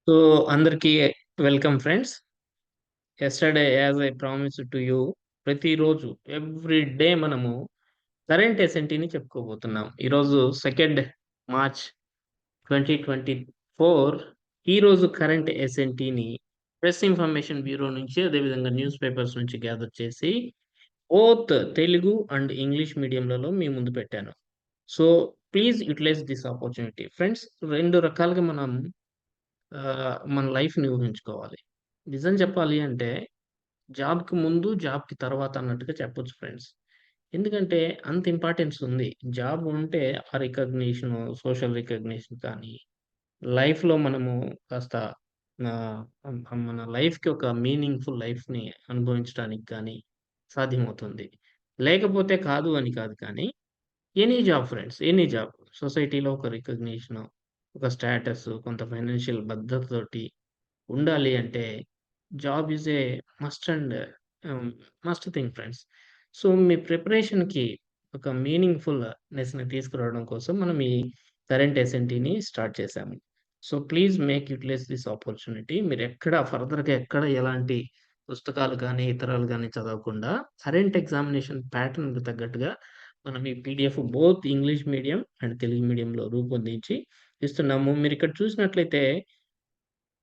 So అందరికీ welcome friends. Yesterday as I promised to you ప్రతిరోజు every day మనము current ఎస్ఎన్‌టిని చెప్పుకోబోతున్నాం. ఈరోజు 2 మార్చ్ 2024. ఈరోజు కరెంట్ ఎస్ఎన్‌టిని ప్రెస్ ఇన్ఫర్మేషన్ బ్యూరో నుంచి అదేవిధంగా న్యూస్ పేపర్స్ నుంచి గ్యాదర్ చేసి బోత్ తెలుగు అండ్ ఇంగ్లీష్ మీడియంలలో మీ ముందు పెట్టాను. So please utilize this opportunity. Friends 2 రకాలుగా మనం మన లైఫ్‌ని ఊహించుకోవాలి. నిజం చెప్పాలి అంటే జాబ్‌కి ముందు, జాబ్‌కి తర్వాత అన్నట్టుగా చెప్పొచ్చు ఫ్రెండ్స్. ఎందుకంటే అంత ఇంపార్టెన్స్ ఉంది. జాబ్ ఉంటే ఆ రికగ్నిషను, సోషల్ రికగ్నిషన్ కానీ, లైఫ్‌లో మనము కాస్త మన లైఫ్‌కి ఒక మీనింగ్‌ఫుల్ లైఫ్‌ని అనుభవించడానికి కానీ సాధ్యమవుతుంది. లేకపోతే కాదు అని కాదు కానీ any job friends. Any job. సొసైటీలో ఒక రికగ్నిషను, ఒక స్టేటసు, కొంత ఫైనాన్షియల్ భద్రతతోటి ఉండాలి అంటే job is a must and ah, must thing friends. So, మీ ప్రిపరేషన్‌కి ఒక మీనింగ్‌ఫుల్‌నెస్‌ని తీసుకురావడం కోసం మనం ఈ కరెంట్ ఎస్ఎన్‌టిని స్టార్ట్ చేశాము. So, please make utilize this opportunity. మీరెక్కడ ఫర్దర్‌గా ఎక్కడ ఎలాంటి పుస్తకాలు గానీ, ఇతరాలు గానీ చదవకుండా కరెంట్ ఎగ్జామినేషన్ ప్యాటర్న్‌కి తగ్గట్టుగా మనం ఈ PDF both English medium and Telugu మీడియంలో రూపొందించి ఇస్తున్నాము. మీరిక్కడ చూసినట్లయితే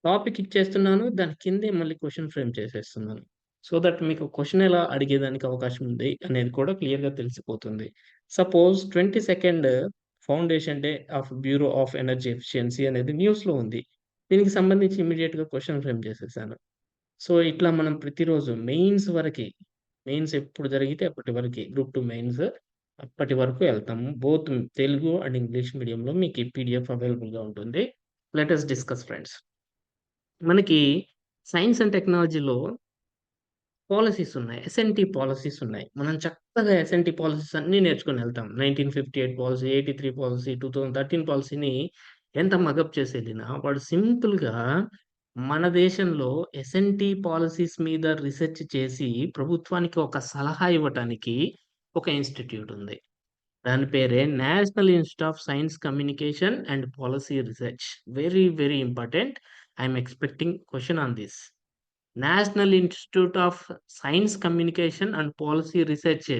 టాపిక్ ఇచ్చేస్తున్నాను. దాని కిందే మళ్ళీ క్వెషన్ ఫ్రేమ్ చేసేస్తున్నాను. సో దట్ మీకు క్వెషన్ ఎలా అడిగేదానికి అవకాశం ఉంది అనేది కూడా క్లియర్‌గా తెలిసిపోతుంది. Suppose 22nd foundation day of bureau of energy efficiency అనేది న్యూస్‌లో ఉంది. దీనికి సంబంధించి ఇమ్మీడియేట్‌గా క్వెషన్ ఫ్రేమ్ చేసేసాను. సో ఇట్లా మనం ప్రతిరోజు మెయిన్స్ వరకి, మెయిన్స్ ఎప్పుడు జరిగితే అప్పటి వరకి గ్రూప్ 2 మెయిన్స్ అప్పటి వరకు ఎళ్తాము. బోత్ తెలుగు అండ్ ఇంగ్లీష్ మీడియంలో మీకు ఈ పీడీఎఫ్ అవైలబుల్‌గా ఉంటుంది. Let us discuss friends. మనకి సైన్స్ అండ్ టెక్నాలజీలో పాలిసీస్ ఉన్నాయి. ఎస్ఎన్‌టి పాలిసీస్ ఉన్నాయి. మనం చక్కగా ఎస్ఎన్‌టి పాలిసీస్ అన్నీ నేర్చుకొనెళ్తాం. 1958 పాలిసీ, 83 పాలిసీ, 2013 పాలిసీని ఎంత మగప్ చేసెళ్ళినా వాడు సింపుల్‌గా మన దేశంలో ఎస్ఎన్‌టి పాలిసీస్ మీద రిసర్చ్ చేసి ప్రభుత్వానికి ఒక సలహా ఇవ్వటానికి ఒక ఇన్‌స్టిట్యూట్ ఉంది. దాని పేరే national Institute of Science Communication and Policy research. Very, very important. I am expecting question on this. National Institute of Science Communication and Policy research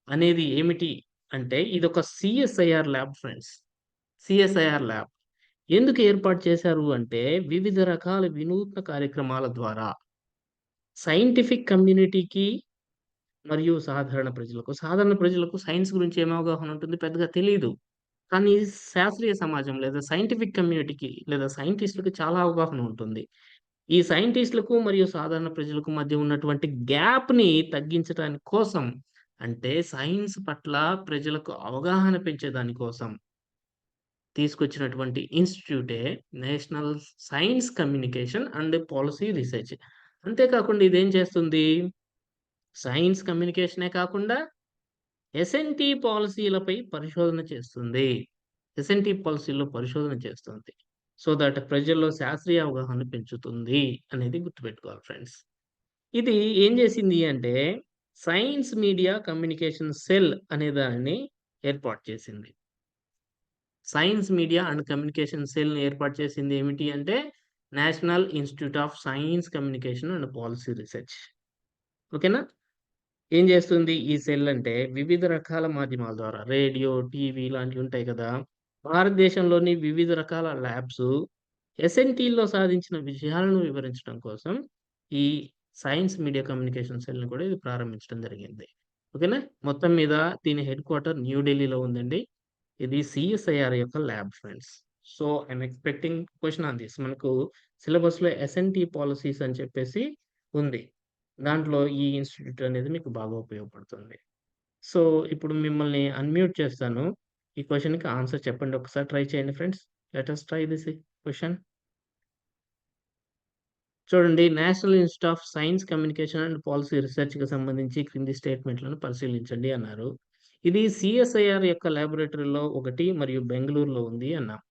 అనేది ఏమిటి అంటే ఇదొక CSIR lab friends. CSIR lab. ఎందుకు ఏర్పాటు చేశారు అంటే వివిధ రకాల వినూత్న కార్యక్రమాల ద్వారా సైంటిఫిక్ కమ్యూనిటీకి మరియు సాధారణ ప్రజలకు సైన్స్ గురించి ఏం అవగాహన ఉంటుంది పెద్దగా తెలీదు. కానీ శాస్త్రీయ సమాజం లేదా సైంటిఫిక్ కమ్యూనిటీకి లేదా సైంటిస్ట్‌లకి చాలా అవగాహన ఉంటుంది. ఈ సైంటిస్ట్‌లకు మరియు సాధారణ ప్రజలకు మధ్య ఉన్నటువంటి గ్యాప్‌ని తగ్గించటానికి కోసం, అంటే సైన్స్ పట్ల ప్రజలకు అవగాహన పెంచేదాని కోసం తీసుకొచ్చినటువంటి ఇన్‌స్టిట్యూటే National Science Communication and Policy Research. అంతే కాకుండా ఇదేం చేస్తుంది? సైన్స్ కమ్యూనికేషనే కాకుండా ఎస్ఎన్‌టి పాలిసీలపై పరిశోధన చేస్తుంది. ఎస్ఎన్‌టి పాలిసీలో పరిశోధన చేస్తుంది. సో దట్ ప్రజల్లో శాస్త్రీయ అవగాహన పెంచుతుంది అనేది గుర్తుపెట్టుకోవాలి ఫ్రెండ్స్. ఇది ఏం చేసింది అంటే సైన్స్ మీడియా కమ్యూనికేషన్ సెల్ అనే దానిని ఏర్పాటు చేసింది. సైన్స్ మీడియా అండ్ కమ్యూనికేషన్ సెల్‌ని ఏర్పాటు చేసింది ఏమిటి అంటే national Institute of Science Communication and Policy research. ఓకేనా? ఏం చేస్తుంది ఈ సెల్ అంటే వివిధ రకాల మాధ్యమాల ద్వారా రేడియో, టీవీ ఇలాంటివి ఉంటాయి కదా! భారతదేశంలోని వివిధ రకాల ల్యాబ్స్ ఎస్ఎన్‌టిలో సాధించిన విజయాలను వివరించడం కోసం ఈ సైన్స్ మీడియా కమ్యూనికేషన్ సెల్‌ని కూడా ఇది ప్రారంభించడం జరిగింది. ఓకేనా? మొత్తం మీద దీని హెడ్ క్వార్టర్ న్యూ ఢిల్లీలో ఉందండి. ఇది సీఎస్ఐఆర్ యొక్క lab friends. So, I'm expecting question on this. మనకు సిలబస్‌లో ఎస్ఎన్‌టి పాలిసీస్ అని చెప్పేసి ఉంది. దాంట్లో ఈ ఇన్‌స్టిట్యూట్ అనేది మీకు బాగా ఉపయోగపడుతుంది. సో, ఇప్పుడు మిమ్మల్ని అన్‌మ్యూట్ చేస్తాను. ఈ క్వెషన్‌కి ఆన్సర్ చెప్పండి. ఒకసారి ట్రై చేయండి friends. Let us try this question. చూడండి National Institute of Science Communication and Policy రిసర్చ్‌కి సంబంధించి క్రింది స్టేట్‌మెంట్‌లను పరిశీలించండి అన్నారు. ఇది సీఎస్ఐఆర్ యొక్క లాబొరేటరీలో ఒకటి మరియు బెంగుళూరులో ఉంది అన్నాం.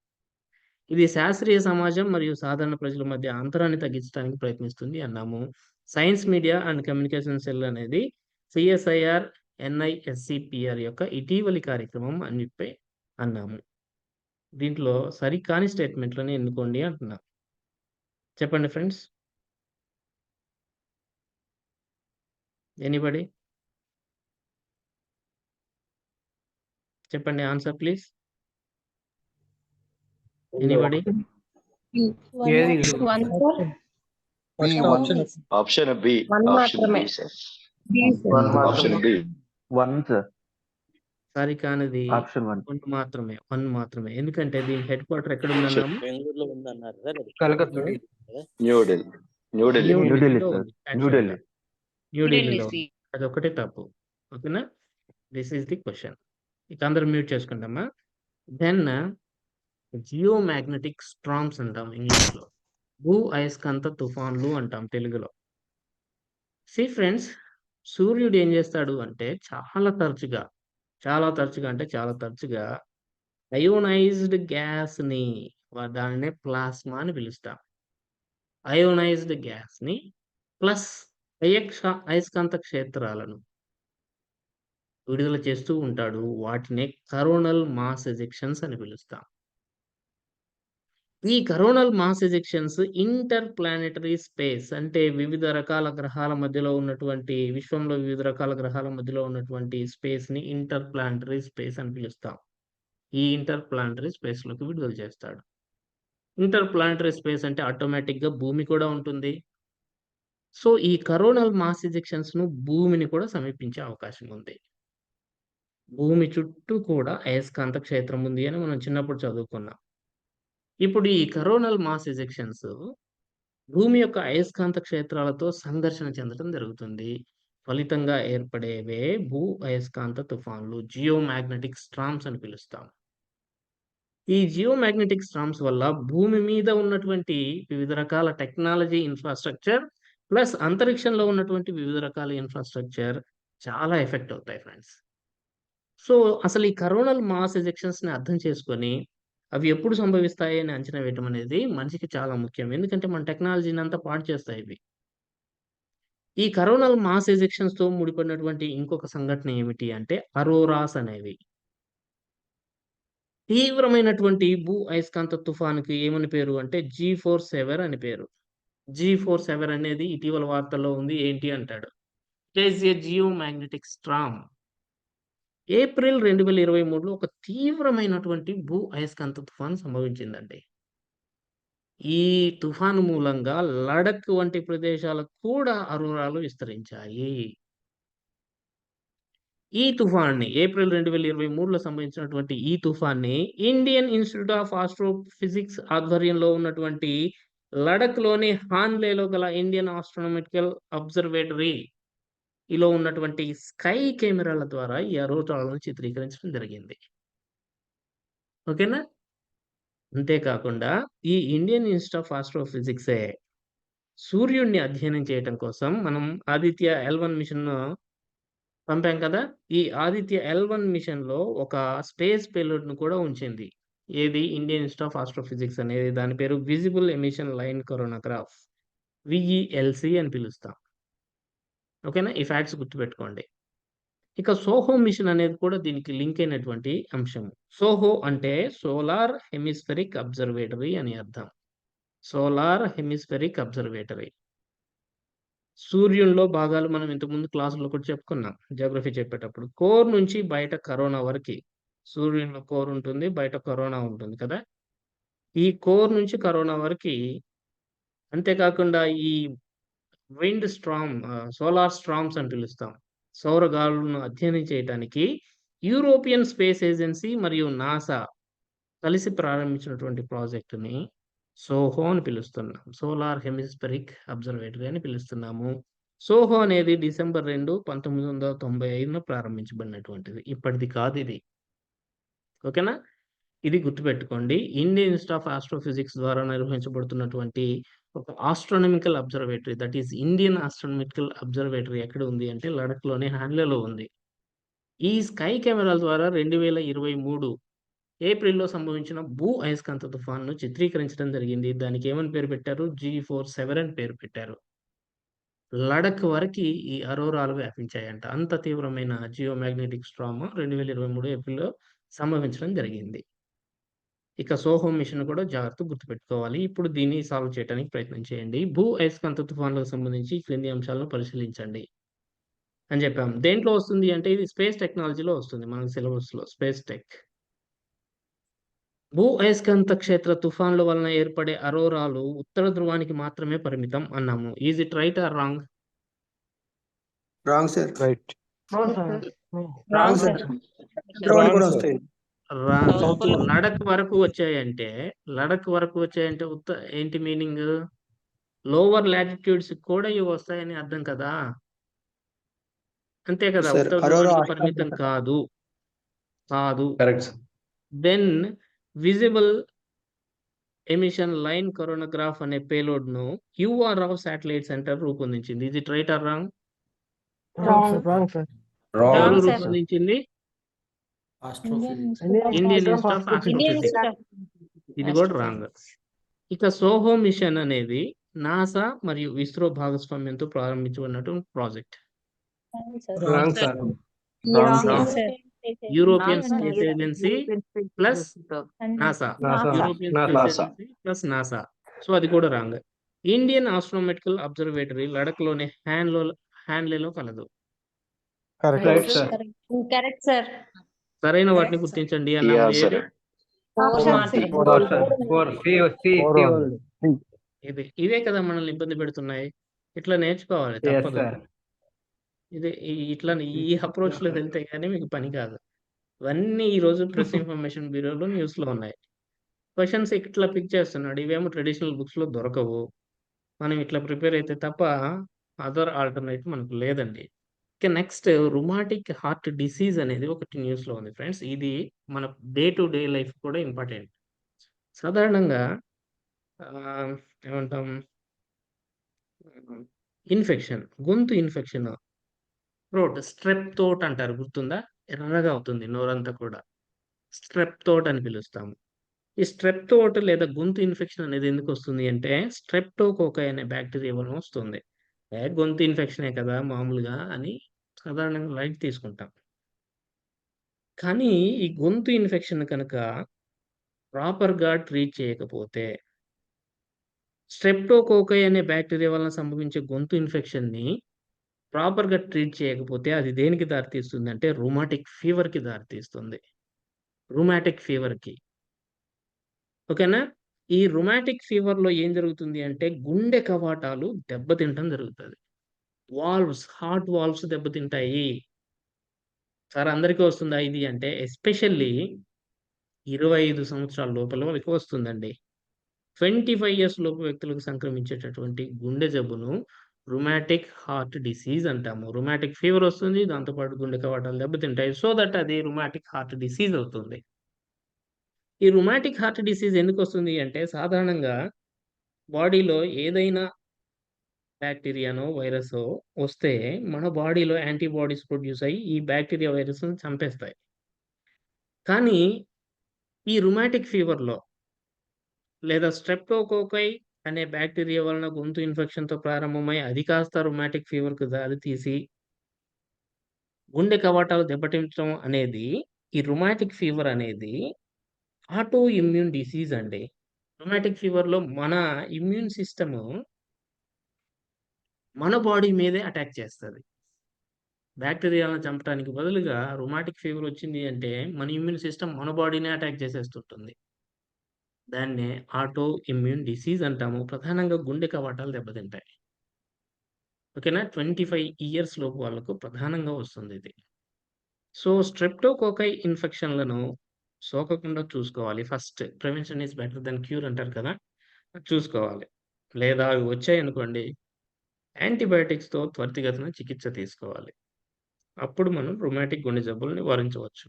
ఇది శాస్త్రీయ సమాజం మరియు సాధారణ ప్రజల మధ్య అంతరాన్ని తగ్గించడానికి ప్రయత్నిస్తుంది అన్నాము. Science media and communication cell అనేది సిఎస్ఐఆర్, ఎన్ఐఎస్సిపిఆర్ యొక్క ఇటీవలి కార్యక్రమం అని చెప్పి అన్నాము. దీంట్లో సరికాని స్టేట్మెంట్‌లని ఎన్నుకోండి అంటున్నా. చెప్పండి ఫ్రెండ్స్. ఎనీబడీ? చెప్పండి ఆన్సర్ ప్లీజ్. ఎనీబడీ? ఏది one sir. B option option B. One option మాత్రమే. B sir. B sir. Option B. 1 sir. Sorry కానిది ఆప్షన్ 1. 1 మాత్రమే. ఎందుకంటే దీని హెడ్ క్వార్టర్ ఎక్కడ ఉందన్నాము? బెంగళూరులో ఉందన్నారు సార్. అది కలకత్తా. న్యూఢిల్లీ. న్యూఢిల్లీ. న్యూఢిల్లీ న్యూఢిల్లీలో సార్. ఉంది actually గా. న్యూఢిల్లీ. న్యూఢిల్లీలో ఉంది. అదొక్కటే తప్పు. ఓకేనా? This is the question. ఇక అందరూ మ్యూట్ చేసుకుంటామా? దెన్ జియోమాగ్నెటిక్ స్టార్మ్స్ అంటాం ఇంగ్లీష్‌లో. భూ అయస్కాంత తుఫాన్లు అంటాం తెలుగులో. సీ ఫ్రెండ్స్, సూర్యుడు ఏం చేస్తాడు అంటే చాలా తరచుగా అంటే చాలా తరచుగా అయోనైజ్డ్ గ్యాస్‌ని దానినే ప్లాస్మా అని పిలుస్తాం. అయోనైజ్డ్ గ్యాస్‌ని ప్లస్ అయస్కాంత క్షేత్రాలను విడుదల చేస్తూ ఉంటాడు. వాటినే కరోనల్ మాస్ ఎజెక్షన్స్ అని పిలుస్తాం. ఈ coronal mass ejections inter planetary space అంటే విశ్వంలో వివిధ రకాల గ్రహాల మధ్యలో ఉన్నటువంటి స్పేస్‌ని ఇంటర్ ప్లానెటరీ స్పేస్ అని పిలుస్తాం. ఈ ఇంటర్ ప్లానెటరీ స్పేస్‌లోకి విడుదల చేస్తాడు. ఇంటర్ ప్లానెటరీ స్పేస్ అంటే ఆటోమేటిక్‌గా భూమి కూడా ఉంటుంది. సో, ఈ కరోనల్ మాస్ ఎజెక్షన్స్‌ను భూమిని కూడా సమీపించే అవకాశం ఉంది. భూమి చుట్టూ కూడా అయస్కాంత క్షేత్రం ఉంది అని మనం చిన్నప్పుడు చదువుకున్నాం. ఇప్పుడు ఈ కరోనల్ మాస్ ఎజెక్షన్స్ భూమి యొక్క అయస్కాంత క్షేత్రాలతో సంఘర్షణ చెందడం జరుగుతుంది. ఫలితంగా ఏర్పడేవే భూ అయస్కాంత తుఫాన్లు, జియోమాగ్నెటిక్ స్టార్మ్స్ అని పిలుస్తాం. ఈ జియోమాగ్నెటిక్ స్టార్మ్స్ వల్ల భూమి మీద ఉన్నటువంటి వివిధ రకాల టెక్నాలజీ ఇన్‌ఫ్రాస్ట్రక్చర్ ప్లస్ అంతరిక్షంలో ఉన్నటువంటి వివిధ రకాల ఇన్‌ఫ్రాస్ట్రక్చర్ చాలా ఎఫెక్ట్ అవుతాయి ఫ్రెండ్స్. సో, అసలు ఈ కరోనల్ మాస్ ఎజెక్షన్స్‌ని అర్థం చేసుకొని, అవి ఎప్పుడు సంభవిస్తాయి అని అంచనా వేయటం అనేది మనిషికి చాలా ముఖ్యం. ఎందుకంటే మన టెక్నాలజీని అంతా పాడు చేస్తాయి ఇవి. ఈ కరోనల్ మాస్ ఎజెక్షన్స్‌తో ముడిపడినటువంటి ఇంకొక సంఘటన ఏమిటి అంటే అరోరాస్ అనేవి. తీవ్రమైనటువంటి భూ అయస్కాంత తుఫానుకి ఏమని పేరు అంటే G47 అని పేరు. G47 అనేది ఇటీవల వార్తల్లో ఉంది. ఏంటి అంటాడు. It is a geomagnetic storm. April 2023లో ఒక తీవ్రమైనటువంటి భూ అయస్కాంత తుఫాను సంభవించిందండి. ఈ తుఫాను మూలంగా లడఖ్ వంటి ప్రదేశాలకు కూడా అరోరాలు విస్తరించాయి. ఈ తుఫాన్ని ఏప్రిల్ 2023లో సంభవించినటువంటి ఈ తుఫాన్ని ఇండియన్ ఇన్‌స్టిట్యూట్ ఆఫ్ ఆస్ట్రోఫిజిక్స్ ఆధ్వర్యంలో ఉన్నటువంటి లడఖ్‌లోని హాన్లేలో గల ఇండియన్ ఆస్ట్రోనామికల్ అబ్జర్వేటరీలో ఉన్నటువంటి స్కై కెమెరాల ద్వారా ఈ అరోరాలను చిత్రీకరించడం జరిగింది. ఓకేనా? అంతేకాకుండా ఈ ఇండియన్ ఇన్‌స్టిట్యూట్ ఆఫ్ ఆస్ట్రోఫిజిక్సే సూర్యుడిని అధ్యయనం చేయటం కోసం మనం ఆదిత్య L1 మిషన్‌ను పంపాం కదా! ఈ ఆదిత్య L1 మిషన్‌లో ఒక స్పేస్ పేలోడ్‌ను కూడా ఉంచింది. ఏది? ఇండియన్ ఇన్‌స్టిట్యూట్ ఆఫ్ ఆస్ట్రోఫిజిక్స్ అనేది. దాని పేరు విజిబుల్ ఎమిషన్ లైన్ కరోనోగ్రాఫ్. VELC అని పిలుస్తాం. ఓకేనా? ఈ ఫ్యాక్ట్స్ గుర్తుపెట్టుకోండి. ఇక సోహో మిషన్ అనేది కూడా దీనికి లింక్ అయినటువంటి అంశం. సోహో అంటే సోలార్ హెమిస్ఫెరిక్ అబ్జర్వేటరీ అని అర్థం. Solar హెమిస్ఫెరిక్ observatory. సూర్యునిలో భాగాలు మనం ఇంతకుముందు క్లాసులో కూడా చెప్పుకున్నాం. జియోగ్రఫీ చెప్పేటప్పుడు. కోర్ నుంచి బయట కరోనా వరకి. సూర్యునిలో కోర్ ఉంటుంది. బయట కరోనా ఉంటుంది కదా! ఈ కోర్ నుంచి కరోనా వరకి అంతేకాకుండా ఈ విండ్ సోలార్ స్టార్మ్స్ అని పిలుస్తాం. సౌర గాలులను అధ్యయనం చేయటానికి యూరోపియన్ స్పేస్ ఏజెన్సీ మరియు నాసా కలిసి ప్రారంభించినటువంటి ప్రాజెక్ట్‌ని సోహో అని పిలుస్తున్నాం. సోలార్ హెమిస్ఫెరిక్ అబ్జర్వేటరీ అని పిలుస్తున్నాము. సోహో అనేది డిసెంబర్ 2, 1995లో ప్రారంభించబడినటువంటిది. ఇప్పటిది కాదిది. ఓకేనా? ఇది గుర్తుపెట్టుకోండి. ఇండియన్ ఇన్‌స్టిట్యూట్ ఆఫ్ ఆస్ట్రోఫిజిక్స్ ద్వారా నిర్వహించబడుతున్నటువంటి ఒక astronomical observatory that is Indian astronomical observatory ఎక్కడ ఉంది అంటే లడఖ్‌లోని హాన్లేలో ఉంది. ఈ స్కై కెమెరాల ద్వారా 2023 ఏప్రిల్‌లో సంభవించిన భూ అయస్కాంత తుఫాన్‌ను చిత్రీకరించడం జరిగింది. దానికి ఏమని పేరు పెట్టారు? G47 అని పేరు పెట్టారు. లడఖ్ వరకి ఈ అరోరాలు వ్యాపించాయంట. అంత తీవ్రమైన జియోమాగ్నెటిక్ స్టార్మ్ 2023 ఏప్రిల్‌లో సంభవించడం జరిగింది. ఇక సోహో మిషన్ కూడా జాగ్రత్తగా గుర్తుపెట్టుకోవాలి. ఇప్పుడు దీన్ని సాల్వ్ చేయడానికి ప్రయత్నం చేయండి. భూ అయస్కాంత తుఫాన్లకు సంబంధించి ఈ క్రింది అంశాలను పరిశీలించండి అని చెప్పాము. దేంట్లో వస్తుంది అంటే ఇది స్పేస్ టెక్నాలజీలో వస్తుంది మనకి సిలబస్‌లో స్పేస్ టెక్. భూ అయస్కాంత క్షేత్ర తుఫాన్ల వలన ఏర్పడే అరోరాలు ఉత్తర ధ్రువానికి మాత్రమే పరిమితం అన్నాము. Is it right or wrong? Wrong sir. Right. Wrong sir. ధ్రువాలు కూడా వస్తాయి. రాంగ్. South. లడఖ్ వరకు వచ్చాయంటే ఏంటి మీనింగ్? లోవర్ లాటిట్యూడ్స్ కూడా ఇవి వస్తాయని అర్థం కదా. అంతే కదా, సార్, ఉత్తర అరోరా ధ్రువానికి అష్టాదశ. పరిమితం కాదు. Correct sir. Then visible emission line coronograph అనే పేలోడ్ ను యుఆర్ రావ్ శాటిలైట్ సెంటర్ రూపొందించింది. ఇది right or wrong? Wrong, sir. ఎవరు రాంగ్ sir. రూపొందించింది? Indian Indian Institute of institute of Indian astrophysics. ఇది కూడా రాంగ్. ఇక సోహో మిషన్ అనేది నాసా మరియు ఇస్రో భాగస్వామ్యంతో ప్రారంభించబడినటువంటి project. Wrong sir. European Space Agency plus NASA. NASA. European NASA. Space Agency plus NASA. So అది కూడా wrong. Indian astronomical observatory Ladakh లోని హ్యాన్లేలో కలదు. Right sir. Correct, sir. సరైన వాటిని గుర్తించండి ఈ అన్నాము. ఆన్సర్ ఏది? Option C. ఇవే కదా మనల్ని ఇబ్బంది పెడుతున్నాయి. ఇట్లా నేర్చుకోవాలి, తప్పదు. ఇట్లా ఈ అప్రోచ్ లో వెళ్తే గానీ మీకు పని కాదు. ఇవన్నీ ఈ రోజు ప్రెస్ ఇన్ఫర్మేషన్ బ్యూరోలో న్యూస్ లో ఉన్నాయి. క్వశ్చన్స్ ఇట్లా పిక్ చేస్తున్నాడు. ఇవేమో ట్రెడిషనల్ బుక్స్ లో దొరకవు. మనం ఇట్లా ప్రిపేర్ అయితే తప్ప అదర్ ఆల్టర్నేటివ్ మనకు లేదండి. ఇక నెక్స్ట్ రుమాటిక్ హార్ట్ డిసీజ్ అనేది ఒకటి న్యూస్ లో ఉంది ఫ్రెండ్స్. ఇది మన డే టు డే లైఫ్ కూడా ఇంపార్టెంట్. సాధారణంగా ఏమంటాం, ఇన్ఫెక్షన్, గొంతు ఇన్ఫెక్షన్, స్ట్రెప్ తోట్ అంటారు, గుర్తుందా? ఎర్రగా అవుతుంది నోరంతా కూడా. స్ట్రెప్ తోట్ అని పిలుస్తాము. ఈ స్ట్రెప్ తోట్ లేదా గొంతు ఇన్ఫెక్షన్ అనేది ఎందుకు వస్తుంది అంటే స్ట్రెప్టోకోకై అనే బ్యాక్టీరియా వలన వస్తుంది. గొంతు ఇన్ఫెక్షనే కదా మామూలుగా అని సాధారణంగా లైట్ తీసుకుంటాం. కానీ ఈ గొంతు ఇన్ఫెక్షన్ కనుక ప్రాపర్గా ట్రీట్ చేయకపోతే, స్ట్రెప్టోకోకై అనే బ్యాక్టీరియా వలన సంభవించే గొంతు ఇన్ఫెక్షన్ని ప్రాపర్గా ట్రీట్ చేయకపోతే అది దేనికి దారితీస్తుంది అంటే రుమాటిక్ ఫీవర్కి దారితీస్తుంది. రుమాటిక్ ఫీవర్కి. ఓకేనా? ఈ రుమాటిక్ ఫీవర్లో ఏం జరుగుతుంది అంటే గుండె కవాటాలు దెబ్బతింటం జరుగుతుంది. హార్ట్ వాల్వ్స్ దెబ్బతింటాయి. సార్ అందరికీ వస్తుందా ఇది అంటే ఎస్పెషల్లీ 25 సంవత్సరాల లోపల వాళ్ళకి వస్తుందండి. 25 ఇయర్స్ లోపు వ్యక్తులకు సంక్రమించేటటువంటి గుండె జబ్బును రుమాటిక్ హార్ట్ డిసీజ్ అంటాము. రుమాటిక్ ఫీవర్ వస్తుంది, దాంతోపాటు గుండె కవాటాలు దెబ్బతింటాయి. సో దట్ అది రుమాటిక్ హార్ట్ డిసీజ్ అవుతుంది. ఈ రుమాటిక్ హార్ట్ డిసీజ్ ఎందుకు వస్తుంది అంటే సాధారణంగా బాడీలో ఏదైనా బ్యాక్టీరియానో వైరసో వస్తే మన బాడీలో యాంటీబాడీస్ ప్రొడ్యూస్ అయ్యి ఈ బ్యాక్టీరియా వైరస్‌ని చంపేస్తాయి. కానీ ఈ రుమాటిక్ ఫీవర్‌లో లేదా స్ట్రెప్టోకోకై అనే బ్యాక్టీరియా వలన గొంతు ఇన్ఫెక్షన్‌తో ప్రారంభమై అది కాస్త రుమాటిక్ ఫీవర్‌కు దారితీసి గుండె కవాటాలు దెబ్బతించడం అనేది, ఈ రుమాటిక్ ఫీవర్ అనేది ఆటో ఇమ్యూన్ డిసీజ్ అండి. రుమాటిక్ ఫీవర్‌లో మన ఇమ్యూన్ సిస్టము మన బాడీ మీదే అటాక్ చేస్తది. బ్యాక్టీరియాలను చంపడానికి బదులుగా రుమాటిక్ ఫీవర్ వచ్చింది అంటే మన ఇమ్యూన్ సిస్టమ్ మన బాడీనే అటాక్ చేసేస్తుంటుంది. దాన్నే ఆటో ఇమ్యూన్ డిసీజ్ అంటాము. ప్రధానంగా గుండె కవాటాలు దెబ్బతింటాయి. ఓకేనా? 25 ఇయర్స్ లోపు వాళ్ళకు ప్రధానంగా వస్తుంది ఇది. సో స్ట్రెప్టోకోకై ఇన్ఫెక్షన్‌లను సోకకుండా చూసుకోవాలి. First prevention is better than cure అంటారు కదా! చూసుకోవాలి. లేదా అవి వచ్చాయనుకోండి యాంటీబయాటిక్స్‌తో త్వరితగతిన చికిత్స తీసుకోవాలి. అప్పుడు మనం రుమాటిక్ గుండె జబ్బులను నివారించవచ్చు.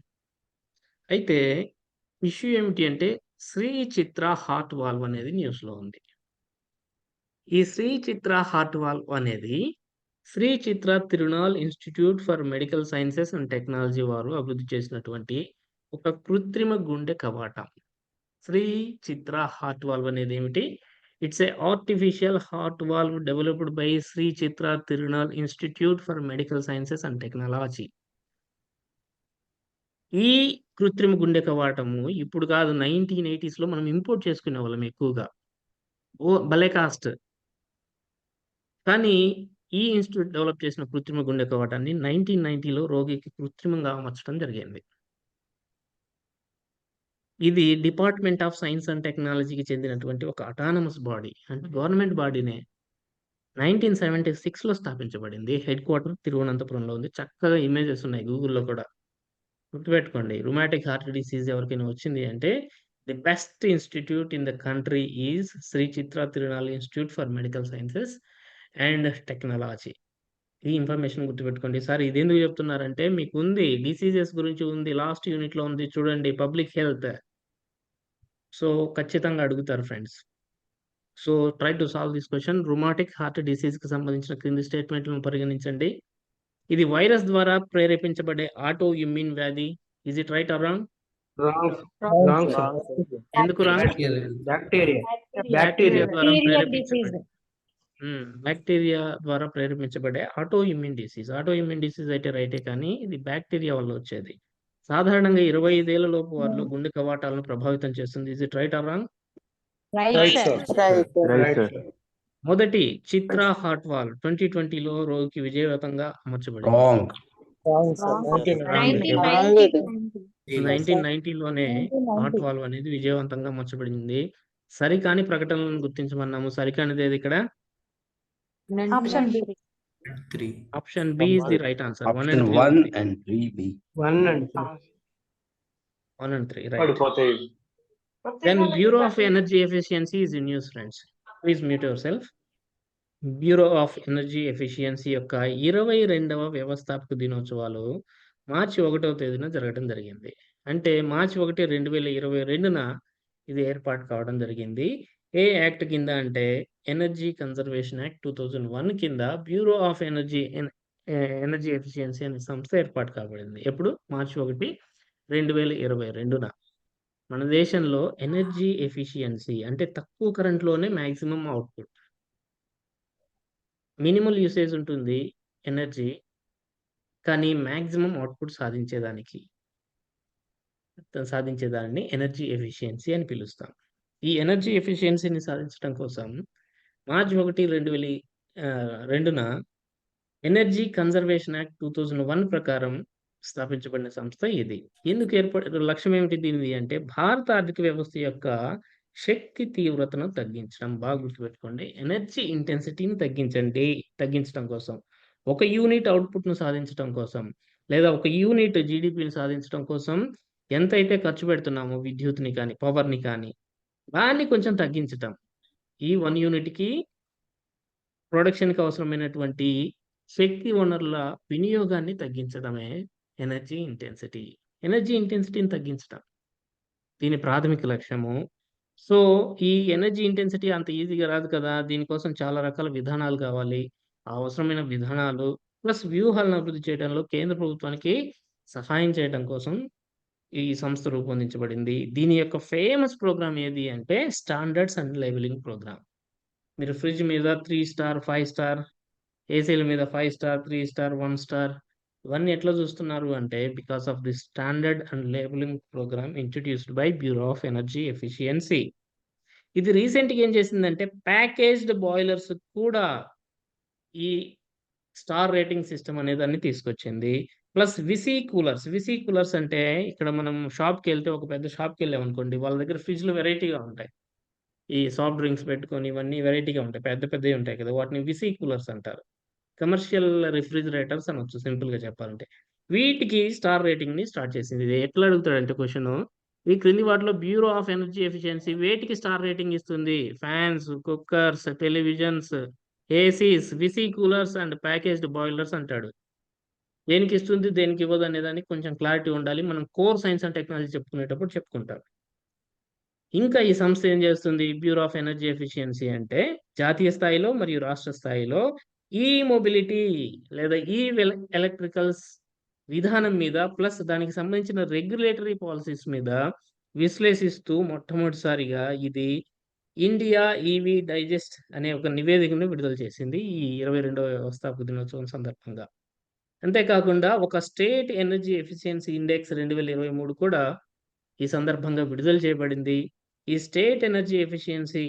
అయితే ఇష్యూ ఏమిటి అంటే శ్రీ చిత్ర హార్ట్ వాల్వ్ అనేది న్యూస్‌లో ఉంది. ఈ శ్రీ చిత్ర హార్ట్ వాల్వ్ అనేది Shri Chitra Tirunal institute for medical sciences and technology వారు అభివృద్ధి చేసినటువంటి ఒక కృత్రిమ గుండె కవాటం. శ్రీ చిత్ర హార్ట్ వాల్వ్ అనేది ఏమిటి? It's a artificial heart valve developed by Shri Chitra Tirunal institute for medical sciences and technology. ఈ కృత్రిమ గుండె కవాటము ఇప్పుడు కాదు 1980s మనం ఇంపోర్ట్ చేసుకునే వాళ్ళం ఎక్కువగా. భలే కాస్ట్. కానీ ఈ ఇన్స్టిట్యూట్ డెవలప్ చేసిన కృత్రిమ గుండె కవాటాన్ని 1990లో రోగికి కృత్రిమంగా అమర్చడం జరిగింది. ఇది డిపార్ట్మెంట్ ఆఫ్ సైన్స్ అండ్ టెక్నాలజీకి చెందినటువంటి ఒక అటానమస్ బాడీ, అంటే గవర్నమెంట్ బాడీనే. 1976లో స్థాపించబడింది. హెడ్ క్వార్టర్ తిరువనంతపురంలో ఉంది. చక్కగా ఇమేజెస్ ఉన్నాయి గూగుల్‌లో కూడా. గుర్తుపెట్టుకోండి, రుమాటిక్ హార్ట్ డిసీజ్ ఎవరికైనా వచ్చింది అంటే the best institute in the country is Sree Chitra Tirunal institute for medical sciences and technology. ఈ ఇన్ఫర్మేషన్ గుర్తుపెట్టుకోండి. సార్ ఇదెందుకు చెప్తున్నారంటే మీకుంది డిసీజెస్ గురించి ఉంది. లాస్ట్ యూనిట్‌లో ఉంది చూడండి, పబ్లిక్ హెల్త్. సో, ఖచ్చితంగా అడుగుతారు friends. So, try to solve this question. Rheumatic heart డిసీజ్‌కి సంబంధించిన క్రింది స్టేట్మెంట్‌లను పరిగణించండి. ఇది వైరస్ ద్వారా ప్రేరేపించబడే ఆటో ఇమ్యూన్ వ్యాధి. Is it right or wrong? Wrong sir. ఎందుకు రాంగ్? బ్యాక్టీరియా బ్యాక్టీరియా ద్వారా Bacterial disease. బ్యాక్టీరియా ద్వారా ప్రేరేపించబడే auto immune disease. Auto immune disease అయితే రైటే, కానీ ఇది బ్యాక్టీరియా వల్ల వచ్చేది. సాధారణంగా 25 ఏళ్ల లోపు వారిలో గుండె కవాటాలను ప్రభావితం చేస్తుంది. Is it right or wrong? Right, sir. Right, sir. మొదటి చిత్రా హార్ట్ వాల్వ్ 2020లో రోగికి విజయవంతంగా అమర్చబడింది. రాంగ్. రాంగ్. 1990. 1990లోనే హార్ట్ వాల్వ్ అనేది విజయవంతంగా అమర్చబడింది. సరికాని ప్రకటనలను గుర్తించమన్నాము. సరికానిది ఏది ఇక్కడ? Option B. 3. Option B is the right answer. 1 Option and 3 1 ఉంది. and 3B. 1 and 2. 1 and 3 right. Then Bureau of Energy Efficiency is in use, friends. Please mute yourself. Bureau of energy efficiency యొక్క 22వ వ్యవస్థాపక దినోత్సవాలు మార్చి 1వ తేదీన జరగడం జరిగింది. అంటే మార్చి 1, 2022న ఇది ఏర్పాటు కావడం జరిగింది. ఏ యాక్ట్ కింద అంటే ఎనర్జీ కన్జర్వేషన్ యాక్ట్ 2001 కింద బ్యూరో ఆఫ్ ఎనర్జీ ఎఫిషియన్సీ అనే సంస్థ ఏర్పాటు కాబడింది. ఎప్పుడు? మార్చి 1, 2022న. మన దేశంలో ఎనర్జీ ఎఫిషియన్సీ అంటే తక్కువ కరెంట్లోనే మ్యాక్సిమం అవుట్పుట్, మినిమల్ యూసేజ్ ఉంటుంది ఎనర్జీ, కానీ మ్యాక్సిమం అవుట్పుట్ సాధించేదాన్ని ఎనర్జీ ఎఫిషియన్సీ అని పిలుస్తాం. ఈ ఎనర్జీ ఎఫిషియన్సీని సాధించడం కోసం మార్చి 1, 2002న ఎనర్జీ కన్జర్వేషన్ యాక్ట్ 2001 ప్రకారం స్థాపించబడిన సంస్థ ఇది. ఎందుకు లక్ష్యం ఏమిటి దీనిది అంటే భారత ఆర్థిక వ్యవస్థ యొక్క శక్తి తీవ్రతను తగ్గించడం. బాగా గుర్తుపెట్టుకోండి, ఎనర్జీ ఇంటెన్సిటీని తగ్గించడం కోసం, ఒక యూనిట్ అవుట్పుట్ను సాధించడం కోసం, లేదా ఒక యూనిట్ జీడిపిని సాధించడం కోసం ఎంతైతే ఖర్చు పెడుతున్నామో విద్యుత్ని కానీ పవర్ని కానీ దాన్ని కొంచెం తగ్గించటం. ఈ 1 యూనిట్కి ప్రొడక్షన్కి అవసరమైనటువంటి శక్తి వనరుల వినియోగాన్ని తగ్గించడమే ఎనర్జీ ఇంటెన్సిటీని తగ్గించడం దీని ప్రాథమిక లక్ష్యము. సో ఈ ఎనర్జీ ఇంటెన్సిటీ అంత ఈజీగా రాదు కదా, దీనికోసం చాలా రకాల విధానాలు కావాలి. ఆ అవసరమైన విధానాలు ప్లస్ వ్యూహాలను అభివృద్ధి చేయడంలో కేంద్ర ప్రభుత్వానికి సహాయం చేయడం కోసం ఈ సంస్థ రూపొందించబడింది. దీని యొక్క ఫేమస్ ప్రోగ్రామ్ ఏది అంటే స్టాండర్డ్స్ అండ్ లేబులింగ్ ప్రోగ్రామ్. మీరు ఫ్రిడ్జ్ మీద 3 స్టార్ 5 స్టార్, ఏసీల మీద 5 స్టార్ 3 స్టార్ 1 స్టార్ ఇవన్నీ ఎట్లా చూస్తున్నారు అంటే because of the standard and labelling programme introduced by bureau of energy efficiency. ఇది రీసెంట్గా ఏం చేసిందంటే ప్యాకేజ్డ్ బాయిలర్స్ కూడా ఈ స్టార్ రేటింగ్ సిస్టమ్ అనేది అన్ని తీసుకొచ్చింది. ప్లస్ విసీ కూలర్స్ అంటే ఇక్కడ మనం షాప్కి వెళ్తే, ఒక పెద్ద షాప్కి వెళ్ళామనుకోండి, వాళ్ళ దగ్గర ఫ్రిడ్జ్లు వెరైటీగా ఉంటాయి. ఈ సాఫ్ట్ డ్రింక్స్ పెట్టుకొని ఇవన్నీ వెరైటీగా ఉంటాయి, పెద్దవి ఉంటాయి కదా, వాటిని విసీ కూలర్స్ అంటారు. కమర్షియల్ రిఫ్రిజిరేటర్స్ అనొచ్చు సింపుల్గా చెప్పాలంటే. వీటికి స్టార్ రేటింగ్ని స్టార్ట్ చేసింది. ఇది ఎట్లా అడుగుతాడంటే క్వశ్చన్, ఈ క్రింది వాటిలో బ్యూరో ఆఫ్ ఎనర్జీ ఎఫిషియన్సీ వేటికి స్టార్ రేటింగ్ ఇస్తుంది? Fans, cookers, televisions, ACs, విసీ coolers and packaged boilers అంటాడు. దేనికి ఇస్తుంది దేనికి ఇవ్వదు అనే దానికి కొంచెం క్లారిటీ ఉండాలి. మనం కోర్ సైన్స్ అండ్ టెక్నాలజీ చెప్పుకునేటప్పుడు చెప్పుకుంటాం. ఇంకా ఈ సంస్థ ఏం చేస్తుంది? బ్యూరో ఆఫ్ ఎనర్జీ ఎఫిషియన్సీ అంటే జాతీయ స్థాయిలో మరియు రాష్ట్ర స్థాయిలో ఈ మొబిలిటీ లేదా ఈ ఎలక్ట్రికల్స్ విధానం మీద ప్లస్ దానికి సంబంధించిన రెగ్యులేటరీ పాలసీస్ మీద విశ్లేషిస్తూ మొట్టమొదటిసారిగా ఇది ఇండియా ఈవీ డైజెస్ట్ అనే ఒక నివేదికను విడుదల చేసింది ఈ 22వ వ్యవస్థాపక దినోత్సవం సందర్భంగా. అంతేకాకుండా ఒక స్టేట్ ఎనర్జీ ఎఫిషియన్సీ ఇండెక్స్ 2023 కూడా ఈ సందర్భంగా విడుదల చేయబడింది. ఈ స్టేట్ ఎనర్జీ ఎఫిషియన్సీ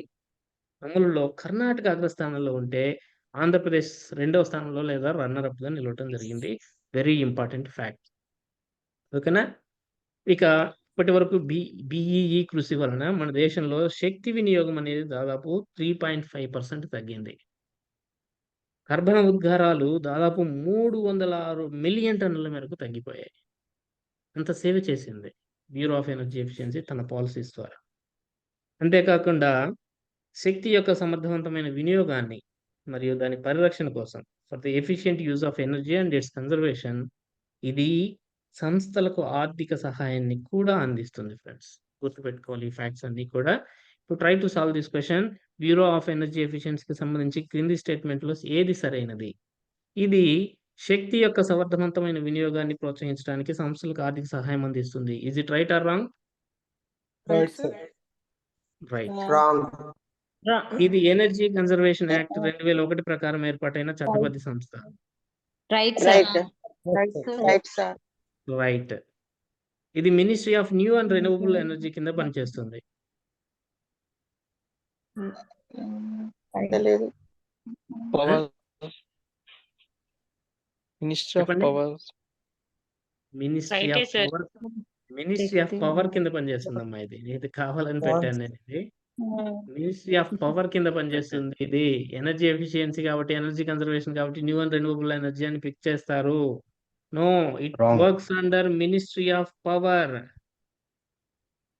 అమలులో కర్ణాటక అగ్రస్థానంలో ఉంటే, ఆంధ్రప్రదేశ్ రెండవ స్థానంలో లేదా రన్నర్ అప్‌గా నిలవటం జరిగింది. Very important fact. ఓకేనా? ఇక ఇప్పటివరకు బీఈఈ కృషి వలన మన దేశంలో శక్తి వినియోగం అనేది దాదాపు 3.5% తగ్గింది. కర్బన ఉద్గారాలు దాదాపు 306 మిలియన్ టన్నుల మేరకు తగ్గిపోయాయి. అంత సేవ చేసింది బ్యూరో ఆఫ్ ఎనర్జీ ఎఫిషియన్సీ తన పాలసీస్ ద్వారా. అంతేకాకుండా శక్తి యొక్క సమర్థవంతమైన వినియోగాన్ని మరియు దాని పరిరక్షణ కోసం for the efficient use of energy and it's conservation ఇది సంస్థలకు ఆర్థిక సహాయాన్ని కూడా అందిస్తుంది ఫ్రెండ్స్. గుర్తుపెట్టుకోవాలి ఈ ఫ్యాక్ట్స్ అన్నీ కూడా. To try to solve this question, bureau of energy ఎఫిషియన్సీకి సంబంధించి క్రింది స్టేట్మెంట్లో ఏది సరైనది? ఇది శక్తి యొక్క సమర్థవంతమైన వినియోగాన్ని ప్రోత్సహించడానికి సంస్థలకు ఆర్థిక సహాయం అందిస్తుంది. Is it right or wrong? Right, sir. Right. Wrong. ఇది ఎనర్జీ కన్జర్వేషన్ యాక్ట్ 2001 ప్రకారం ఏర్పాటైన చట్టబద్ధ సంస్థ. Right, sir. Right, sir. Right, sir. Right. ఇది ministry of new and renewable energy కింద పనిచేస్తుంది. తెలియదు. పవర్ మినిస్ట్రీ ఆఫ్ చెప్పండి. Power ministry Right, of sir. Power ministry of power కింద పనిచేస్తుందమ్మా ఇది. ఇది కావాలని పెట్టాను నేను ఇది. మినిస్ట్రీ ఆఫ్ పవర్ కింద పనిచేస్తుంది ఇది. ఎనర్జీ ఎఫిషియన్సీ కాబట్టి, ఎనర్జీ కన్జర్వేషన్ కాబట్టి న్యూ అండ్ రెన్యూవబుల్ ఎనర్జీ అని పిక్ చేస్తారు. No, it Wrong. Works under ministry of power.